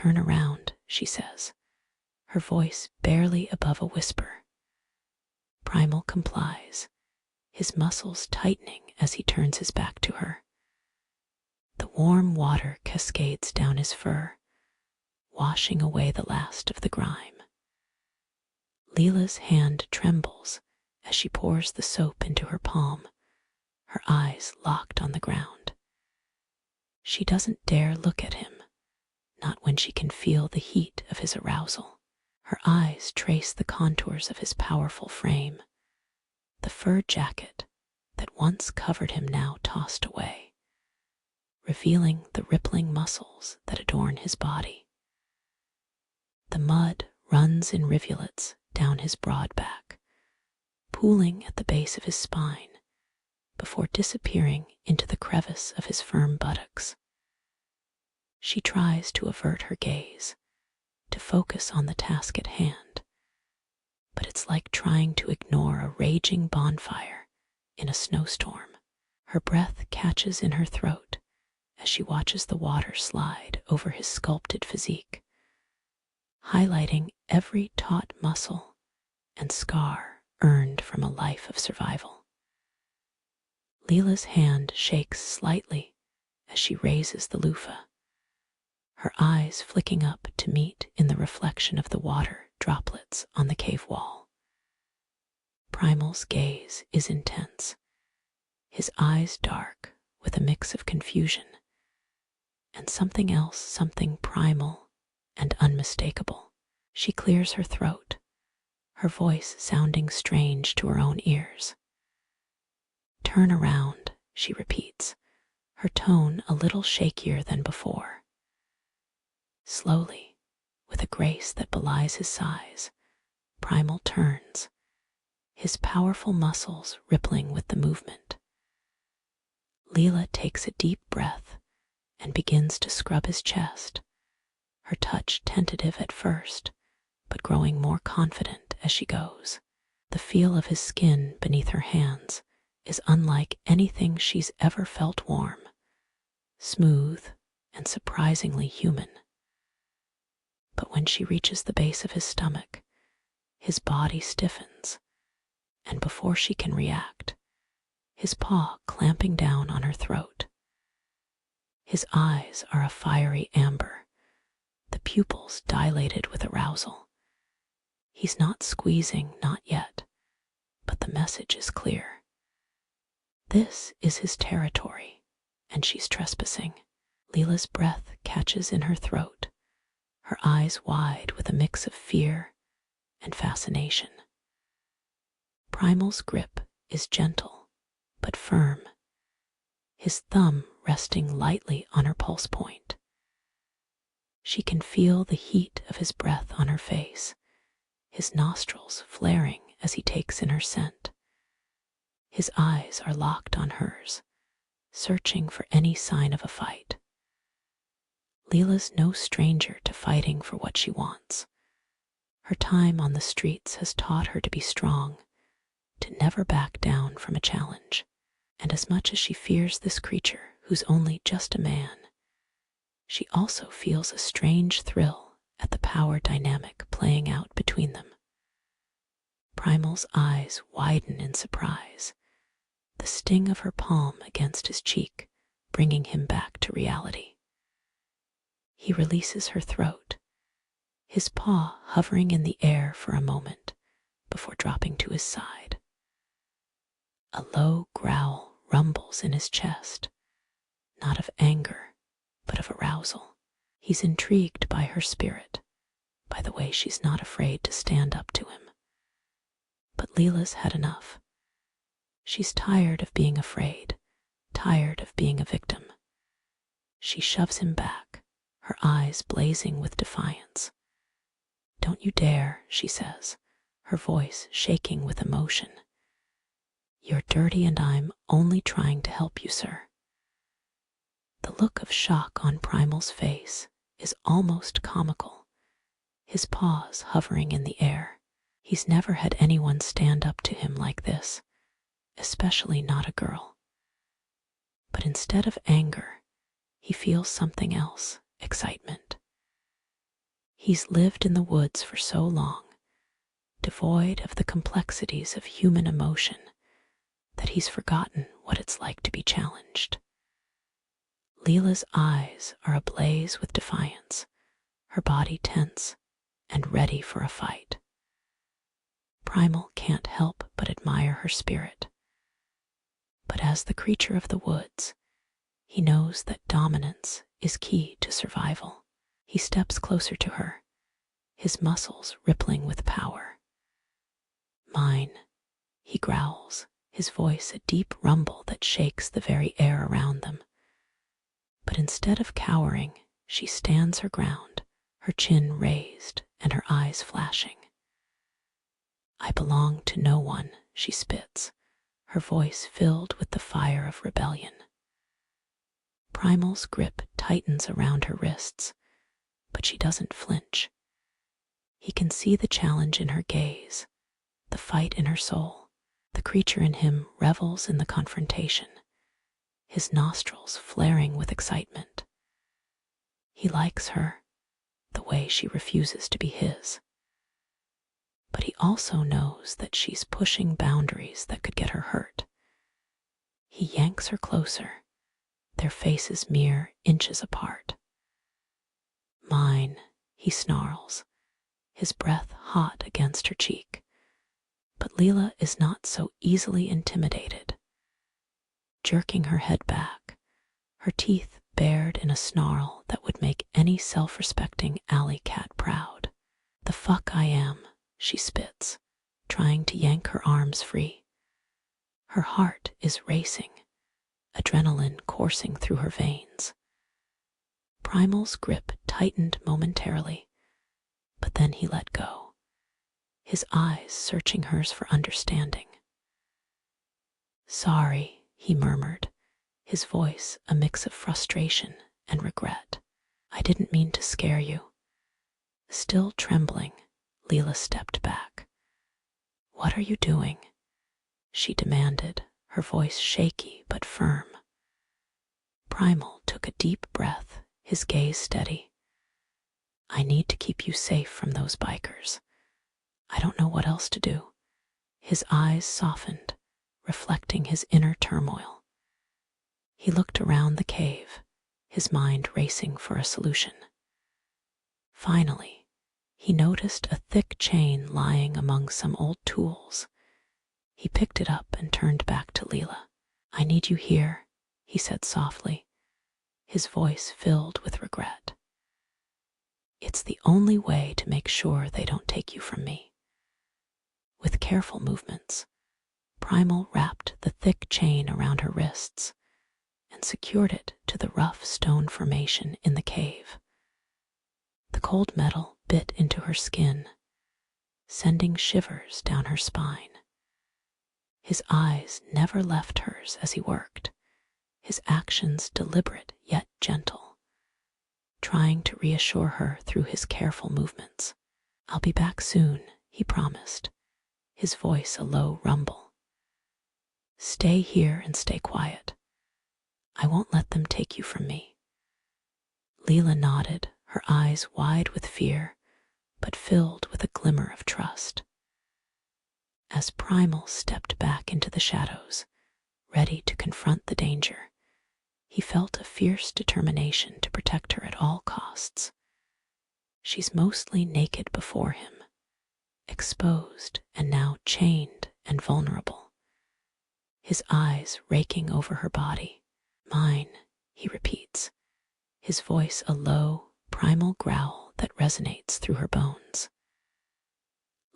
Turn around, she says, her voice barely above a whisper. Primal complies, his muscles tightening as he turns his back to her. The warm water cascades down his fur, washing away the last of the grime. Leela's hand trembles as she pours the soap into her palm, her eyes locked on the ground. She doesn't dare look at him, not when she can feel the heat of his arousal. Her eyes trace the contours of his powerful frame, the fur jacket that once covered him now tossed away, revealing the rippling muscles that adorn his body. The mud runs in rivulets down his broad back, pooling at the base of his spine before disappearing into the crevice of his firm buttocks. She tries to avert her gaze, to focus on the task at hand, but it's like trying to ignore a raging bonfire in a snowstorm. Her breath catches in her throat as she watches the water slide over his sculpted physique, highlighting every taut muscle and scar earned from a life of survival. Leela's hand shakes slightly as she raises the loofah, her eyes flicking up to meet in the reflection of the water droplets on the cave wall. Primal's gaze is intense, his eyes dark with a mix of confusion and something else, something primal and unmistakable. She clears her throat, her voice sounding strange to her own ears. Turn around, she repeats, her tone a little shakier than before. Slowly, with a grace that belies his size, Primal turns, his powerful muscles rippling with the movement. Leela takes a deep breath and begins to scrub his chest, her touch tentative at first, but growing more confident as she goes. The feel of his skin beneath her hands is unlike anything she's ever felt. Warm, smooth, and surprisingly human. But when she reaches the base of his stomach, his body stiffens, and before she can react, his paw clamping down on her throat. His eyes are a fiery amber, the pupils dilated with arousal. He's not squeezing, not yet, but the message is clear. This is his territory, and she's trespassing. Leela's breath catches in her throat, her eyes wide with a mix of fear and fascination. Primal's grip is gentle, but firm, his thumb resting lightly on her pulse point. She can feel the heat of his breath on her face, his nostrils flaring as he takes in her scent. His eyes are locked on hers, searching for any sign of a fight. Leela's no stranger to fighting for what she wants. Her time on the streets has taught her to be strong, to never back down from a challenge. And as much as she fears this creature who's only just a man, she also feels a strange thrill at the power dynamic playing out between them. Primal's eyes widen in surprise, the sting of her palm against his cheek bringing him back to reality. He releases her throat, his paw hovering in the air for a moment before dropping to his side. A low growl rumbles in his chest, not of anger, but of arousal. He's intrigued by her spirit, by the way she's not afraid to stand up to him. But Leela's had enough. She's tired of being afraid, tired of being a victim. She shoves him back, her eyes blazing with defiance. "Don't you dare," she says, her voice shaking with emotion. "You're dirty and I'm only trying to help you, sir." The look of shock on Primal's face is almost comical, his paws hovering in the air. He's never had anyone stand up to him like this, especially not a girl. But instead of anger, he feels something else, excitement. He's lived in the woods for so long, devoid of the complexities of human emotion, that he's forgotten what it's like to be challenged. Leela's eyes are ablaze with defiance, her body tense and ready for a fight. Primal can't help but admire her spirit. But as the creature of the woods, he knows that dominance is key to survival. He steps closer to her, his muscles rippling with power. Mine, he growls, his voice a deep rumble that shakes the very air around them. But instead of cowering, she stands her ground, her chin raised and her eyes flashing. I belong to no one, she spits, her voice filled with the fire of rebellion. Primal's grip tightens around her wrists, but she doesn't flinch. He can see the challenge in her gaze, the fight in her soul. The creature in him revels in the confrontation, his nostrils flaring with excitement. He likes her, the way she refuses to be his. But he also knows that she's pushing boundaries that could get her hurt. He yanks her closer, their faces mere inches apart. Mine, he snarls, his breath hot against her cheek. But Leela is not so easily intimidated. Jerking her head back, her teeth bared in a snarl that would make any self-respecting alley cat proud. The fuck I am, she spits, trying to yank her arms free. Her heart is racing, adrenaline coursing through her veins. Primal's grip tightened momentarily, but then he let go, his eyes searching hers for understanding. Sorry, he murmured, his voice a mix of frustration and regret. I didn't mean to scare you. Still trembling, Leela stepped back. What are you doing? She demanded, her voice shaky but firm. Primal took a deep breath, his gaze steady. I need to keep you safe from those bikers. I don't know what else to do. His eyes softened, reflecting his inner turmoil. He looked around the cave, his mind racing for a solution. Finally, he noticed a thick chain lying among some old tools. He picked it up and turned back to Leela. I need you here, he said softly, his voice filled with regret. It's the only way to make sure they don't take you from me. With careful movements, Primal wrapped the thick chain around her wrists and secured it to the rough stone formation in the cave. The cold metal bit into her skin, sending shivers down her spine. His eyes never left hers as he worked, his actions deliberate yet gentle, trying to reassure her through his careful movements. I'll be back soon, he promised, his voice a low rumble. Stay here and stay quiet. I won't let them take you from me. Leela nodded, her eyes wide with fear, but filled with a glimmer of trust. As Primal stepped back into the shadows, ready to confront the danger, he felt a fierce determination to protect her at all costs. She's mostly naked before him, exposed and now chained and vulnerable. His eyes raking over her body. Mine, he repeats, his voice a low, primal growl that resonates through her bones.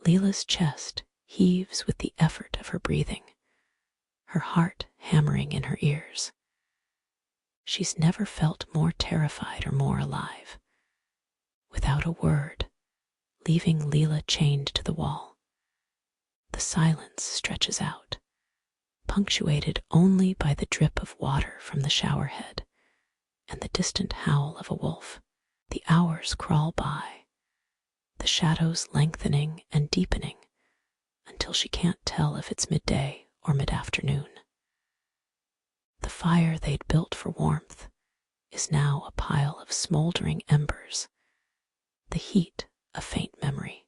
Leela's chest heaves with the effort of her breathing, her heart hammering in her ears. She's never felt more terrified or more alive. Without a word, leaving Leela chained to the wall, the silence stretches out, punctuated only by the drip of water from the shower head and the distant howl of a wolf. The hours crawl by, the shadows lengthening and deepening until she can't tell if it's midday or mid-afternoon. The fire they'd built for warmth is now a pile of smoldering embers. the heat of faint memory.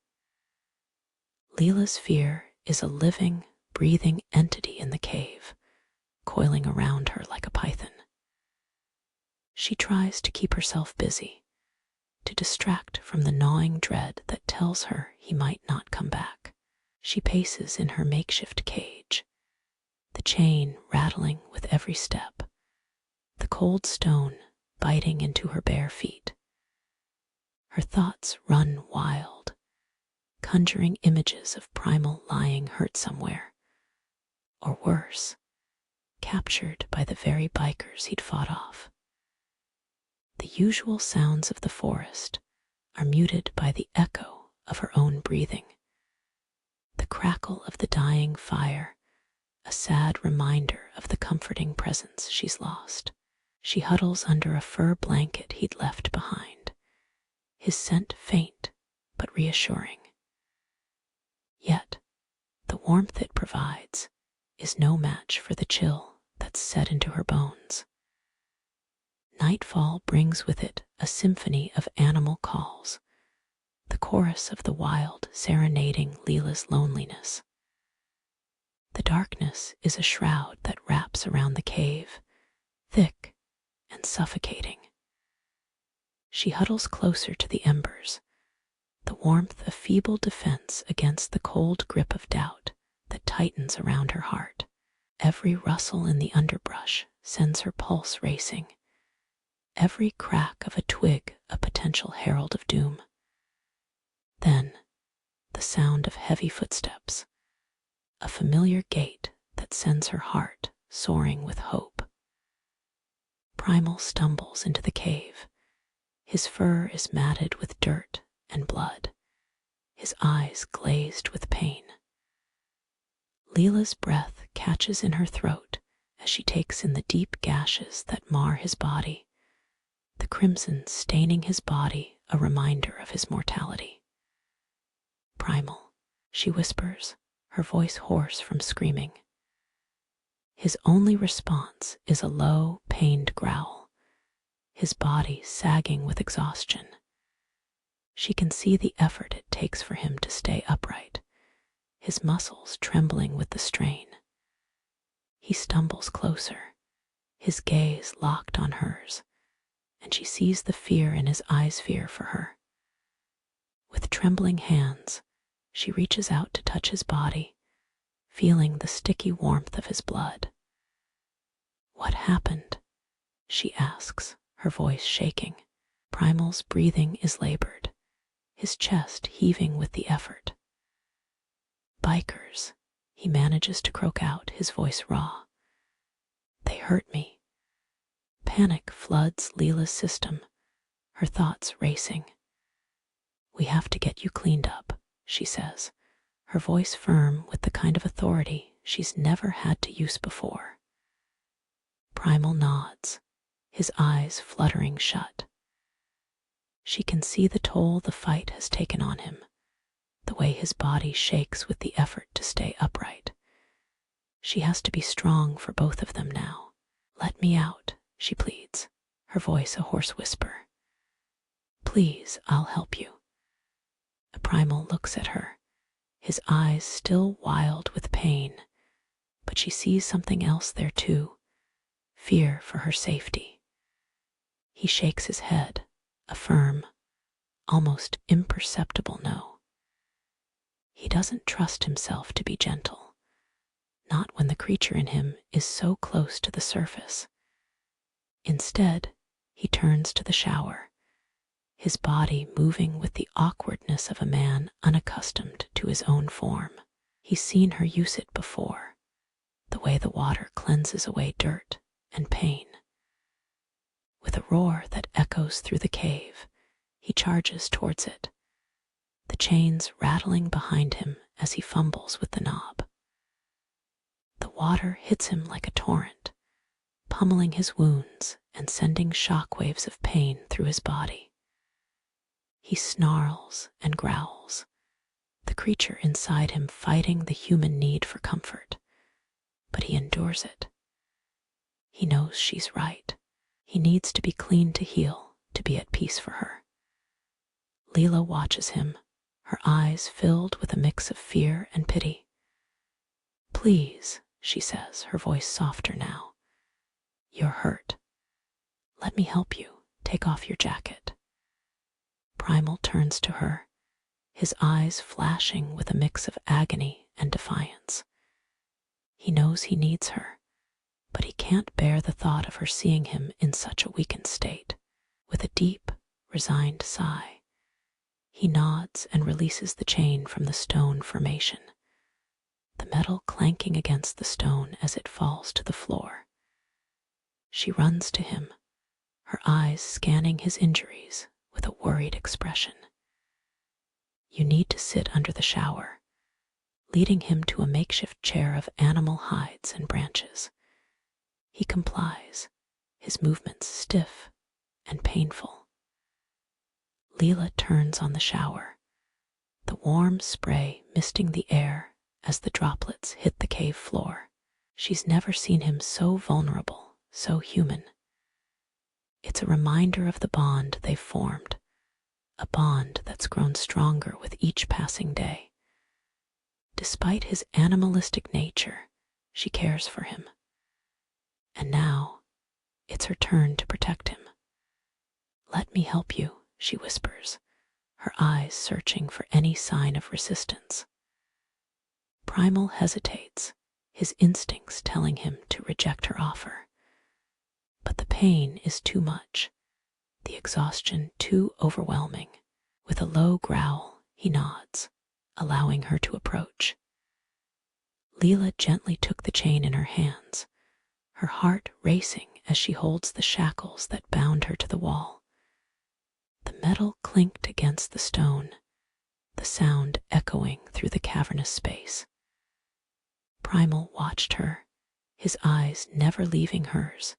Leela's fear is a living, breathing entity in the cave, coiling around her like a python. She tries to keep herself busy, to distract from the gnawing dread that tells her he might not come back. She paces in her makeshift cage, the chain rattling with every step, the cold stone biting into her bare feet. Her thoughts run wild, conjuring images of Primal lying hurt somewhere, or worse, captured by the very bikers he'd fought off. The usual sounds of the forest are muted by the echo of her own breathing. The crackle of the dying fire, a sad reminder of the comforting presence she's lost. She huddles under a fur blanket he'd left behind, his scent faint but reassuring. Yet, the warmth it provides is no match for the chill that's set into her bones. Nightfall brings with it a symphony of animal calls, the chorus of the wild serenading Leela's loneliness. The darkness is a shroud that wraps around the cave, thick and suffocating. She huddles closer to the embers, the warmth a feeble defense against the cold grip of doubt that tightens around her heart. Every rustle in the underbrush sends her pulse racing, every crack of a twig a potential herald of doom. Then, the sound of heavy footsteps, a familiar gait that sends her heart soaring with hope. Primal stumbles into the cave. His fur is matted with dirt and blood, his eyes glazed with pain. Leela's breath catches in her throat as she takes in the deep gashes that mar his body, the crimson staining his body a reminder of his mortality. Primal, she whispers, her voice hoarse from screaming. His only response is a low, pained growl, his body sagging with exhaustion. She can see the effort it takes for him to stay upright, his muscles trembling with the strain. He stumbles closer, his gaze locked on hers, and she sees the fear in his eyes fear for her. With trembling hands, she reaches out to touch his body, feeling the sticky warmth of his blood. "What happened?" she asks, her voice shaking. Primal's breathing is labored, his chest heaving with the effort. "Bikers," he manages to croak out, his voice raw. "They hurt me." Panic floods Leela's system, her thoughts racing. "We have to get you cleaned up," she says, her voice firm with the kind of authority she's never had to use before. Primal nods, his eyes fluttering shut. She can see the toll the fight has taken on him, the way his body shakes with the effort to stay upright. She has to be strong for both of them now. "Let me out," she pleads, her voice a hoarse whisper. "Please, I'll help you." The Primal looks at her, his eyes still wild with pain, but she sees something else there too, fear for her safety. He shakes his head, a firm, almost imperceptible no. He doesn't trust himself to be gentle, not when the creature in him is so close to the surface. Instead, he turns to the shower, his body moving with the awkwardness of a man unaccustomed to his own form. He's seen her use it before, the way the water cleanses away dirt and pain. With a roar that echoes through the cave, he charges towards it, the chains rattling behind him as he fumbles with the knob. The water hits him like a torrent, pummeling his wounds and sending shock waves of pain through his body. He snarls and growls, the creature inside him fighting the human need for comfort, but he endures it. He knows she's right. He needs to be clean to heal, to be at peace for her. Leela watches him, her eyes filled with a mix of fear and pity. "Please," she says, her voice softer now. "You're hurt. Let me help you. Take off your jacket." Primal turns to her, his eyes flashing with a mix of agony and defiance. He knows he needs her, but he can't bear the thought of her seeing him in such a weakened state. With a deep, resigned sigh, he nods and releases the chain from the stone formation, the metal clanking against the stone as it falls to the floor. She runs to him, her eyes scanning his injuries with a worried expression. "You need to sit under the shower," leading him to a makeshift chair of animal hides and branches. He complies, his movements stiff and painful. Leela turns on the shower, the warm spray misting the air as the droplets hit the cave floor. She's never seen him so vulnerable, so human. It's a reminder of the bond they've formed, a bond that's grown stronger with each passing day. Despite his animalistic nature, she cares for him. And now, it's her turn to protect him. "Let me help you," she whispers, her eyes searching for any sign of resistance. Primal hesitates, his instincts telling him to reject her offer. But the pain is too much, the exhaustion too overwhelming. With a low growl, he nods, allowing her to approach. Leela gently took the chain in her hands, her heart racing as she holds the shackles that bound her to the wall. The metal clinked against the stone, the sound echoing through the cavernous space. Primal watched her, his eyes never leaving hers,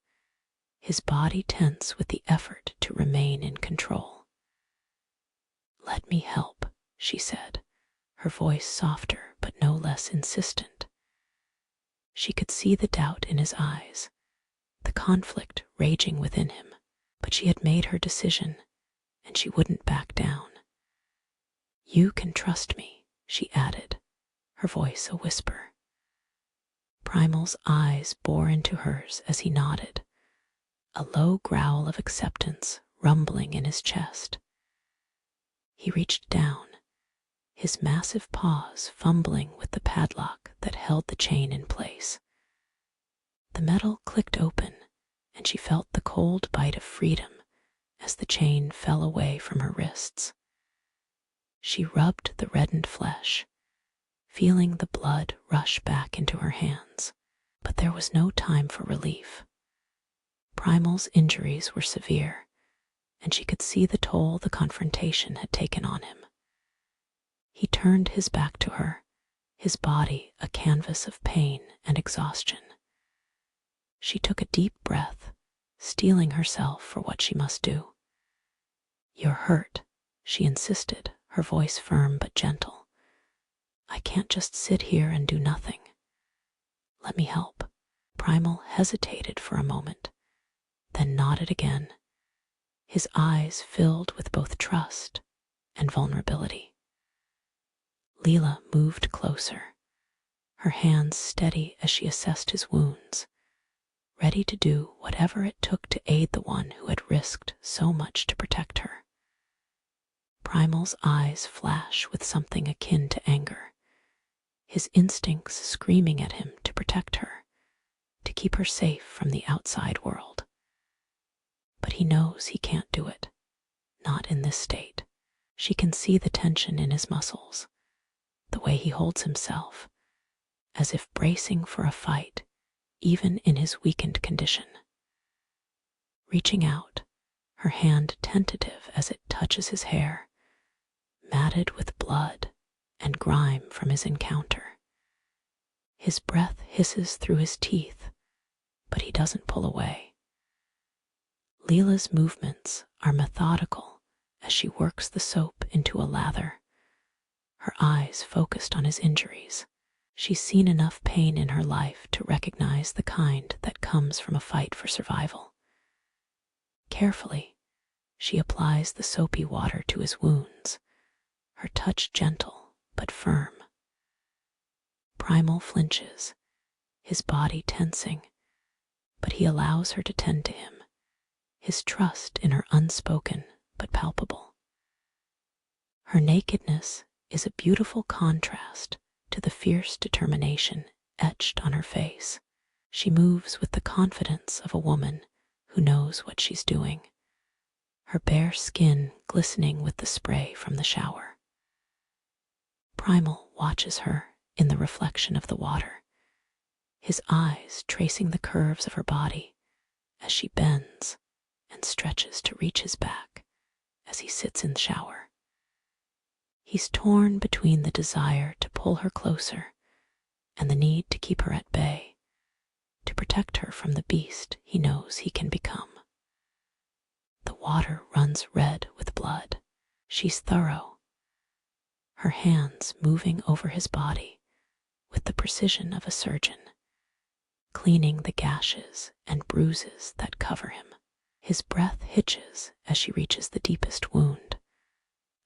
his body tense with the effort to remain in control. "Let me help," she said, her voice softer but no less insistent. She could see the doubt in his eyes, the conflict raging within him, but she had made her decision, and she wouldn't back down. "You can trust me," she added, her voice a whisper. Primal's eyes bore into hers as he nodded, a low growl of acceptance rumbling in his chest. He reached down, his massive paws fumbling with the padlock that held the chain in place. The metal clicked open, and she felt the cold bite of freedom as the chain fell away from her wrists. She rubbed the reddened flesh, feeling the blood rush back into her hands. But there was no time for relief. Primal's injuries were severe, and she could see the toll the confrontation had taken on him. He turned his back to her, his body a canvas of pain and exhaustion. She took a deep breath, steeling herself for what she must do. "You're hurt," she insisted, her voice firm but gentle. "I can't just sit here and do nothing. Let me help." Primal hesitated for a moment, then nodded again, his eyes filled with both trust and vulnerability. Leela moved closer, her hands steady as she assessed his wounds, ready to do whatever it took to aid the one who had risked so much to protect her. Primal's eyes flash with something akin to anger, his instincts screaming at him to protect her, to keep her safe from the outside world. But he knows he can't do it, not in this state. She can see the tension in his muscles, the way he holds himself, as if bracing for a fight, even in his weakened condition. Reaching out, her hand tentative as it touches his hair, matted with blood and grime from his encounter. His breath hisses through his teeth, but he doesn't pull away. Leela's movements are methodical as she works the soap into a lather, her eyes focused on his injuries. She's seen enough pain in her life to recognize the kind that comes from a fight for survival. Carefully, She applies the soapy water to his wounds, her touch gentle but firm. Primal flinches, his body tensing, but he allows her to tend to him, his trust in her unspoken but palpable. Her nakedness is a beautiful contrast to the fierce determination etched on her face. She moves with the confidence of a woman who knows what she's doing, her bare skin glistening with the spray from the shower. Primal watches her in the reflection of the water, his eyes tracing the curves of her body as she bends and stretches to reach his back as he sits in the shower. He's torn between the desire to pull her closer and the need to keep her at bay, to protect her from the beast he knows he can become. The water runs red with blood. She's thorough, her hands moving over his body with the precision of a surgeon, cleaning the gashes and bruises that cover him. His breath hitches as she reaches the deepest wound,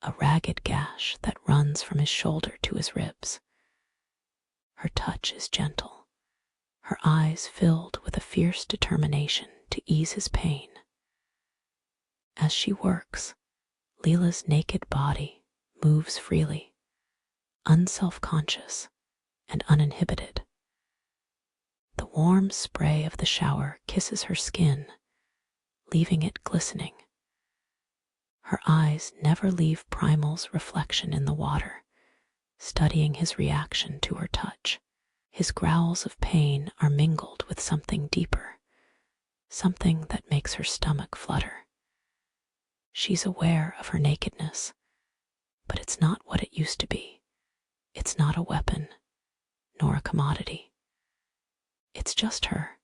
a ragged gash that runs from his shoulder to his ribs. Her touch is gentle, her eyes filled with a fierce determination to ease his pain. As she works, Leela's naked body moves freely, unself-conscious and uninhibited. The warm spray of the shower kisses her skin, leaving it glistening. Her eyes never leave Primal's reflection in the water, studying his reaction to her touch. His growls of pain are mingled with something deeper, something that makes her stomach flutter. She's aware of her nakedness, but it's not what it used to be. It's not a weapon, nor a commodity. It's just her,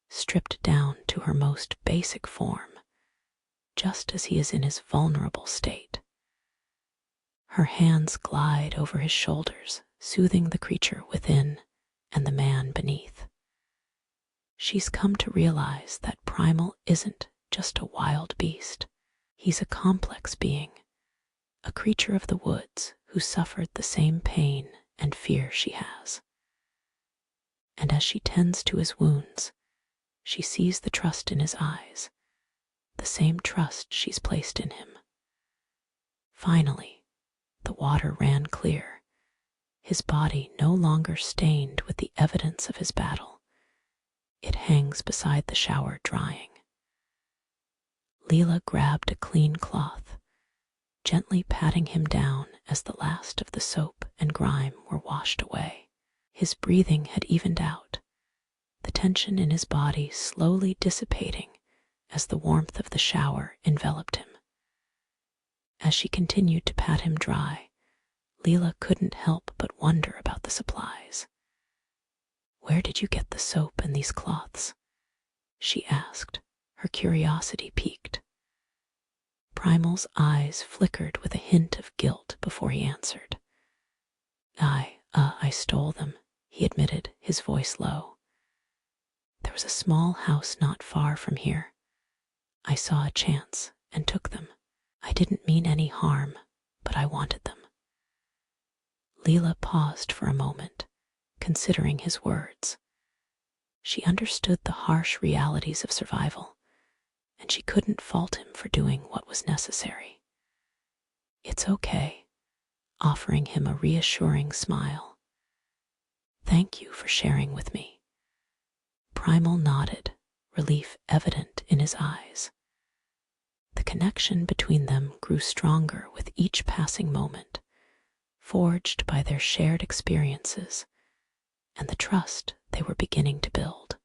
stripped down to her most basic form, just as he is in his vulnerable state. Her hands glide over his shoulders, soothing the creature within and the man beneath. She's come to realize that Primal isn't just a wild beast. He's a complex being, a creature of the woods who suffered the same pain and fear she has. And as she tends to his wounds, she sees the trust in his eyes, the same trust she's placed in him. Finally, the water ran clear, his body no longer stained with the evidence of his battle. It hangs beside the shower drying. Leela grabbed a clean cloth, gently patting him down as the last of the soap and grime were washed away. His breathing had evened out, the tension in his body slowly dissipating as the warmth of the shower enveloped him. As she continued to pat him dry, Leela couldn't help but wonder about the supplies. "Where did you get the soap and these cloths?" she asked, her curiosity piqued. Primal's eyes flickered with a hint of guilt before he answered. I stole them," he admitted, his voice low. "There was a small house not far from here. I saw a chance and took them. I didn't mean any harm, but I wanted them." Leela paused for a moment, considering his words. She understood the harsh realities of survival, and she couldn't fault him for doing what was necessary. "It's okay," offering him a reassuring smile. "Thank you for sharing with me." Primal nodded, relief evident in his eyes. The connection between them grew stronger with each passing moment, forged by their shared experiences and the trust they were beginning to build.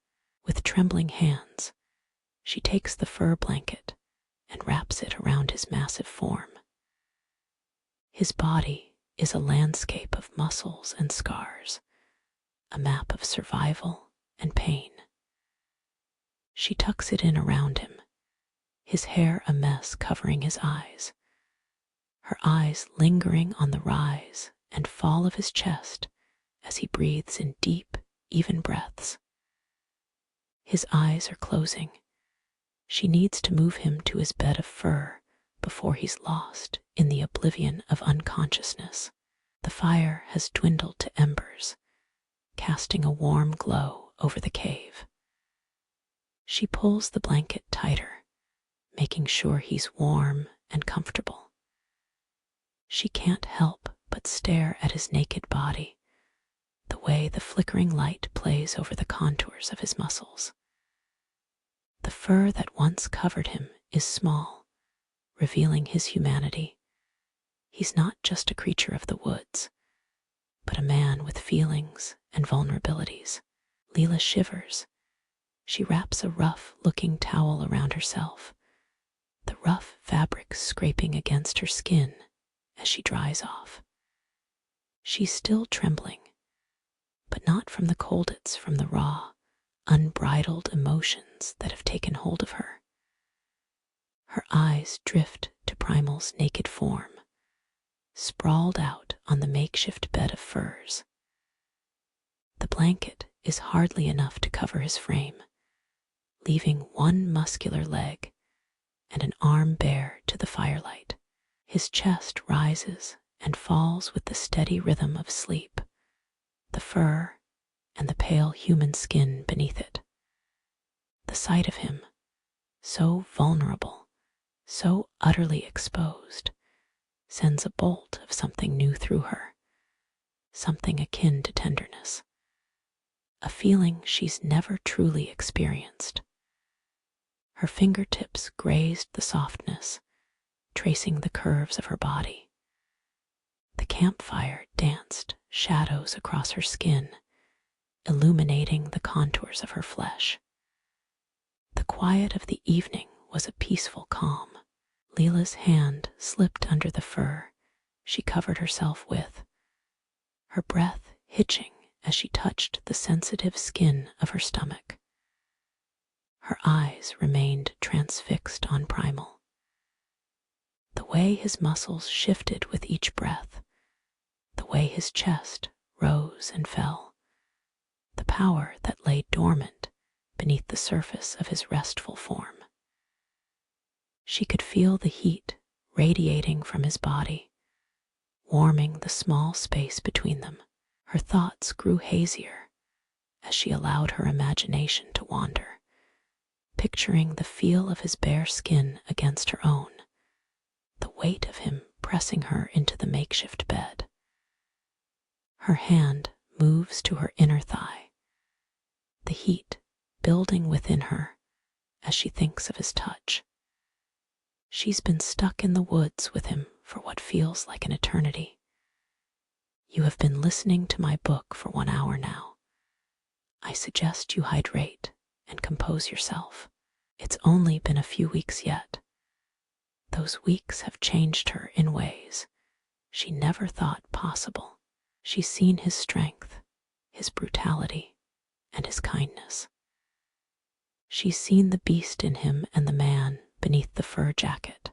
With trembling hands, she takes the fur blanket and wraps it around his massive form. His body is a landscape of muscles and scars, a map of survival and pain. She tucks it in around him, his hair a mess covering his eyes, her eyes lingering on the rise and fall of his chest as he breathes in deep, even breaths. His eyes are closing. She needs to move him to his bed of fur, before he's lost in the oblivion of unconsciousness. The fire has dwindled to embers, casting a warm glow over the cave. She pulls the blanket tighter, making sure he's warm and comfortable. She can't help but stare at his naked body, the way the flickering light plays over the contours of his muscles. The fur that once covered him is small, revealing his humanity. He's not just a creature of the woods, but a man with feelings and vulnerabilities. Leela shivers. She wraps a rough-looking towel around herself, the rough fabric scraping against her skin as she dries off. She's still trembling, but not from the cold, it's from the raw, unbridled emotions that have taken hold of her. Her eyes drift to Primal's naked form, sprawled out on the makeshift bed of furs. The blanket is hardly enough to cover his frame, leaving one muscular leg and an arm bare to the firelight. His chest rises and falls with the steady rhythm of sleep, the fur and the pale human skin beneath it. The sight of him, so vulnerable, so utterly exposed, sends a bolt of something new through her, something akin to tenderness, a feeling she's never truly experienced. Her fingertips grazed the softness, tracing the curves of her body. The campfire danced shadows across her skin, illuminating the contours of her flesh. The quiet of the evening was a peaceful calm. Leela's hand slipped under the fur she covered herself with, her breath hitching as she touched the sensitive skin of her stomach. Her eyes remained transfixed on Primal. The way his muscles shifted with each breath, the way his chest rose and fell, the power that lay dormant beneath the surface of his restful form. She could feel the heat radiating from his body, warming the small space between them. Her thoughts grew hazier as she allowed her imagination to wander, picturing the feel of his bare skin against her own, the weight of him pressing her into the makeshift bed. Her hand moves to her inner thigh, the heat building within her as she thinks of his touch. She's been stuck in the woods with him for what feels like an eternity. You have been listening to my book for 1 hour now. I suggest you hydrate and compose yourself. It's only been a few weeks yet. Those weeks have changed her in ways she never thought possible. She's seen his strength, his brutality, and his kindness. She's seen the beast in him and the man beneath the fur jacket.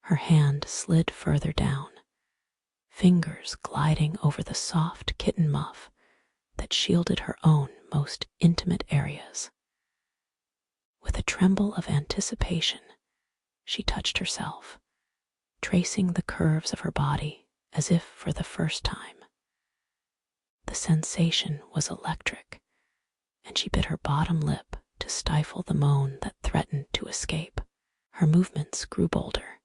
Her hand slid further down, fingers gliding over the soft kitten muff that shielded her own most intimate areas. With a tremble of anticipation, she touched herself, tracing the curves of her body as if for the first time. The sensation was electric, and she bit her bottom lip to stifle the moan that threatened to escape. Her movements grew bolder,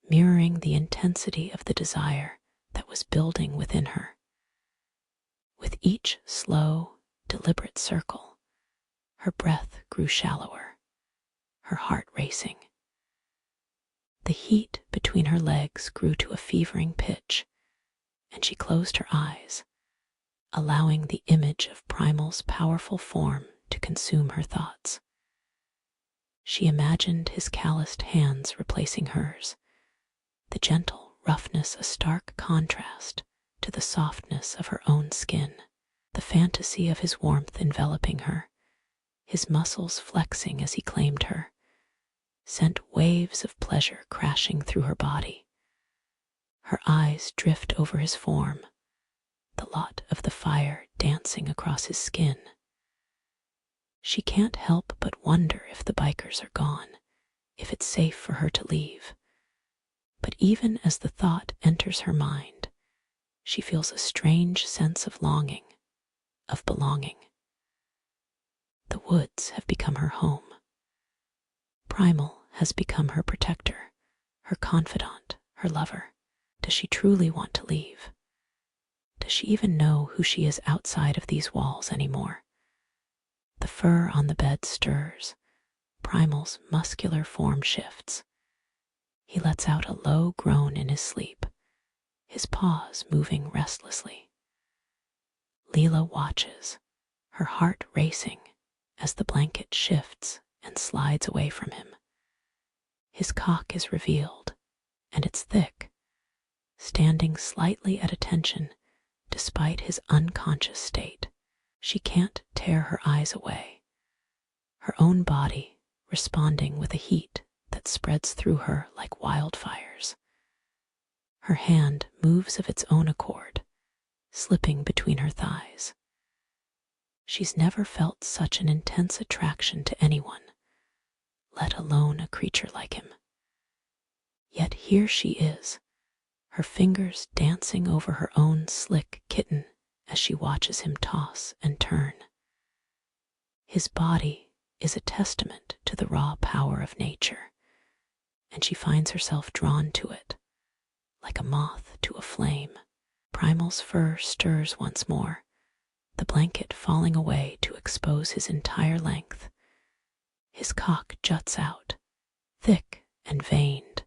mirroring the intensity of the desire that was building within her. With each slow, deliberate circle, her breath grew shallower, her heart racing. The heat between her legs grew to a fevering pitch, and she closed her eyes, allowing the image of Primal's powerful form to consume her thoughts. She imagined his calloused hands replacing hers, the gentle roughness a stark contrast to the softness of her own skin, the fantasy of his warmth enveloping her, his muscles flexing as he claimed her, sent waves of pleasure crashing through her body. Her eyes drift over his form, the lot of the fire dancing across his skin. She can't help but wonder if the bikers are gone, if it's safe for her to leave. But even as the thought enters her mind, she feels a strange sense of longing, of belonging. The woods have become her home. Primal has become her protector, her confidant, her lover. Does she truly want to leave? Does she even know who she is outside of these walls anymore? The fur on the bed stirs. Primal's muscular form shifts. He lets out a low groan in his sleep, his paws moving restlessly. Leela watches, her heart racing as the blanket shifts and slides away from him. His cock is revealed, and it's thick, standing slightly at attention despite his unconscious state. She can't tear her eyes away, her own body responding with a heat that spreads through her like wildfires. Her hand moves of its own accord, slipping between her thighs. She's never felt such an intense attraction to anyone, let alone a creature like him. Yet here she is, her fingers dancing over her own slick kitten as she watches him toss and turn. His body is a testament to the raw power of nature, and she finds herself drawn to it, like a moth to a flame. Primal's fur stirs once more, the blanket falling away to expose his entire length. His cock juts out, thick and veined,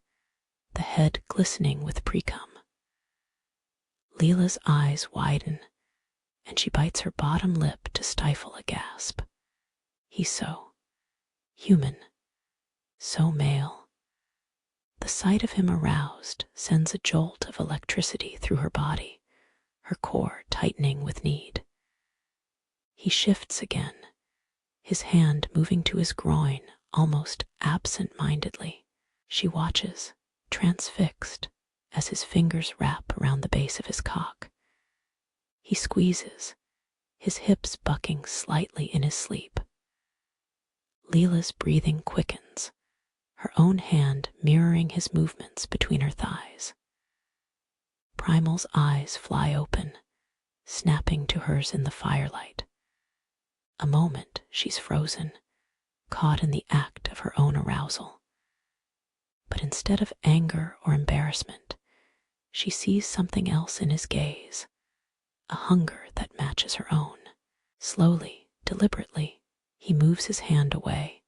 the head glistening with precum. Leela's eyes widen, and she bites her bottom lip to stifle a gasp. He's so human, so male. The sight of him aroused sends a jolt of electricity through her body, her core tightening with need. He shifts again, his hand moving to his groin almost absent-mindedly. She watches, transfixed, as his fingers wrap around the base of his cock. He squeezes, his hips bucking slightly in his sleep. Leela's breathing quickens, her own hand mirroring his movements between her thighs. Primal's eyes fly open, snapping to hers in the firelight. A moment she's frozen, caught in the act of her own arousal. But instead of anger or embarrassment, she sees something else in his gaze, a hunger that matches her own. Slowly, deliberately, he moves his hand away,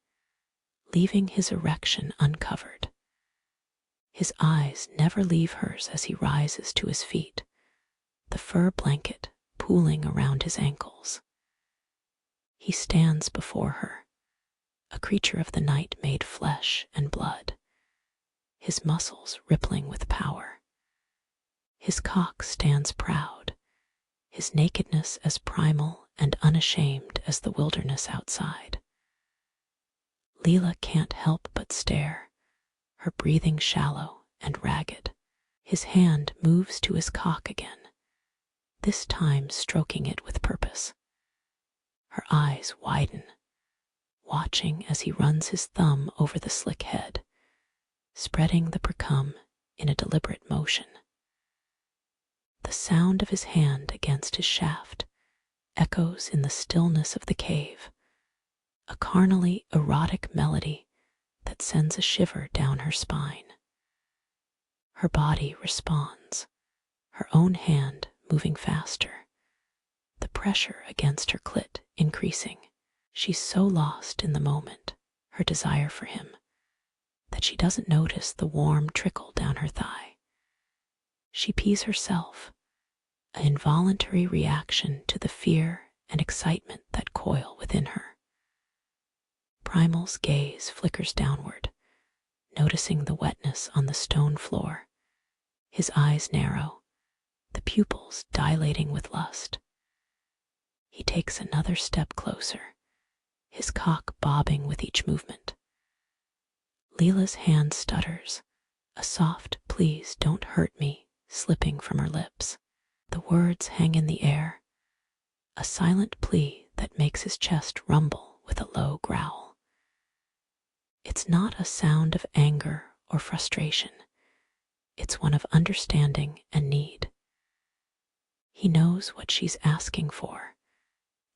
leaving his erection uncovered. His eyes never leave hers as he rises to his feet, the fur blanket pooling around his ankles. He stands before her, a creature of the night made flesh and blood, his muscles rippling with power. His cock stands proud, his nakedness as primal and unashamed as the wilderness outside. Leela can't help but stare, her breathing shallow and ragged. His hand moves to his cock again, this time stroking it with purpose. Her eyes widen, watching as he runs his thumb over the slick head, spreading the precum in a deliberate motion. The sound of his hand against his shaft echoes in the stillness of the cave, a carnally erotic melody that sends a shiver down her spine. Her body responds, her own hand moving faster, the pressure against her clit increasing. She's so lost in the moment, her desire for him, that she doesn't notice the warm trickle down her thigh. She pees herself, an involuntary reaction to the fear and excitement that coil within her. Primal's gaze flickers downward, noticing the wetness on the stone floor. His eyes narrow, the pupils dilating with lust. He takes another step closer, his cock bobbing with each movement. Leela's hand stutters, a soft "please don't hurt me" slipping from her lips. The words hang in the air, a silent plea that makes his chest rumble with a low growl. It's not a sound of anger or frustration. It's one of understanding and need. He knows what she's asking for,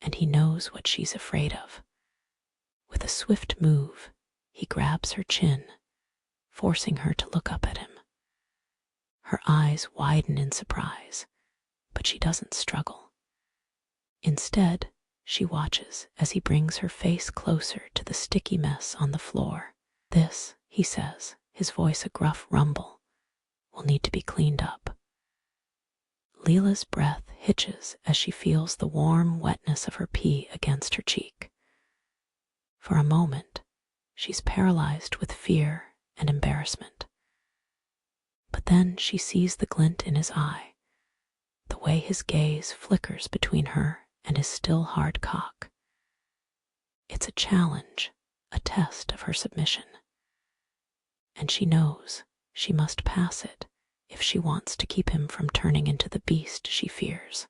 and he knows what she's afraid of. With a swift move, he grabs her chin, forcing her to look up at him. Her eyes widen in surprise, but she doesn't struggle. Instead, she watches as he brings her face closer to the sticky mess on the floor. This, he says, his voice a gruff rumble, will need to be cleaned up. Leela's breath hitches as she feels the warm wetness of her pee against her cheek. For a moment, she's paralyzed with fear and embarrassment. But then she sees the glint in his eye, the way his gaze flickers between her and his still hard cock. It's a challenge, a test of her submission. And she knows she must pass it if she wants to keep him from turning into the beast she fears.